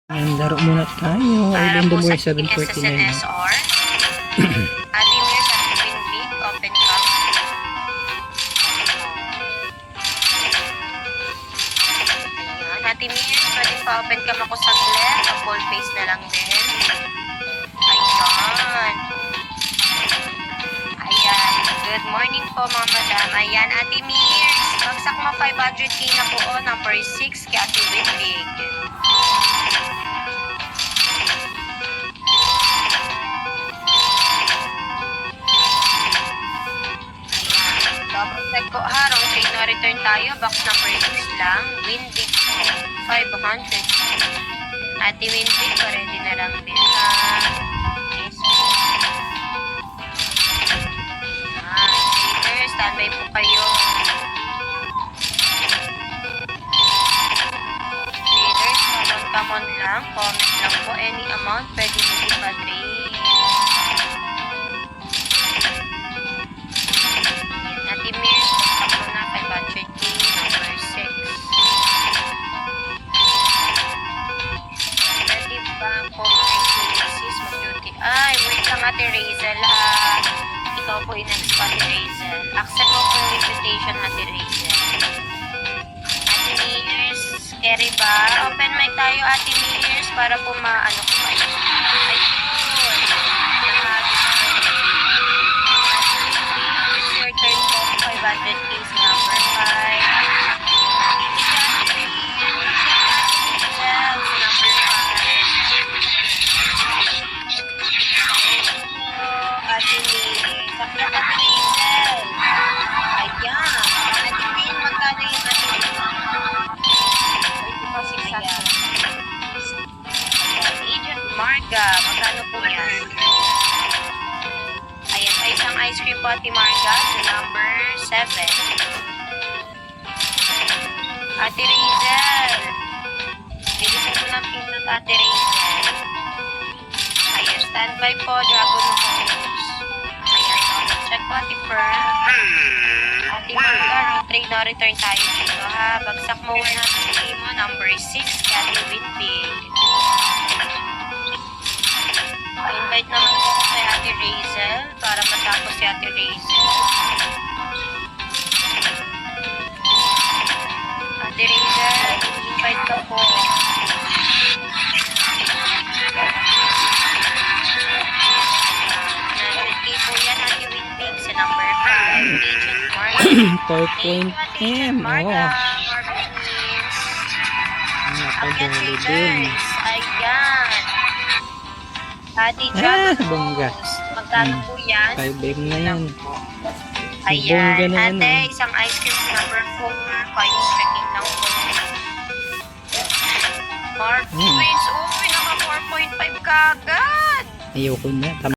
Ayan, laro muna tayo. Island of War sa 749. SSNSR. Ate Mir sa Twin Big, open cam. Ayan, Ate Mir, pwede pa open cam ako saglit. O full face na lang din. Ayan. Ayan. Good morning po mga madam. Ayan, Ate Mir. Bagsak mo 500k na po o. Number 6 kay Ate Winbig. Double check po ha, wrong trade na return tayo, box number 6 lang, Winbig 500. Ate Winbig, ready na lang din ha. Yes po. Traders, standby po kayo. Traders, come on lang, comment lang po, any amount, pwede mo ipa-trade. Ate Mir, stop mo na 500k, number 6. Pwede ba po mag-exist, mag-duty? Ay, wait lang Ate Razel ha. Ikaw po in-next pa Ate Razel. Accept mo po yung invitation Ate Razel. Ate Mirs, carry ba? Open mic tayo Ate Mirs para po maano ko kayo. Ayun. Your turn po, 500k sa number 5. Ate Lee, sakla ka Hazel. Ayan. Ate Lee, magkano yung Ate Lee? Ayan. Agent Marga, magkano po yan? Ayan, pa isang ice cream po Ate Marga sa number 7. Ate Razel. Bilisan mo ng pinot Ate Razel. Ayan, standby po, Dragon Rose. Ayan, check po Ate Pearl. Ate Marga, round trade na return tayo dito ha. Bagsak mo 100k mo, number 6, Ate Winbig. Invite naman po ako kay Ate Razel para matapos si Ate Razel. Ate Razel, invite ka po. Nag-key po yan Ate Winbig sa number 5. Agent Marga. 4.M. Marga. Oh, Ayan, napadali din. traders. Ayan. Ate Ah, Dragon bongga. Rose. Magkano po yan? 5M na yan. Ayan. Bongga na yan, Ate, oh. isang ice cream number 4. Coins checking lang po. Mark Twins. Uy, naka 4.5 ka agad. Ayoko na.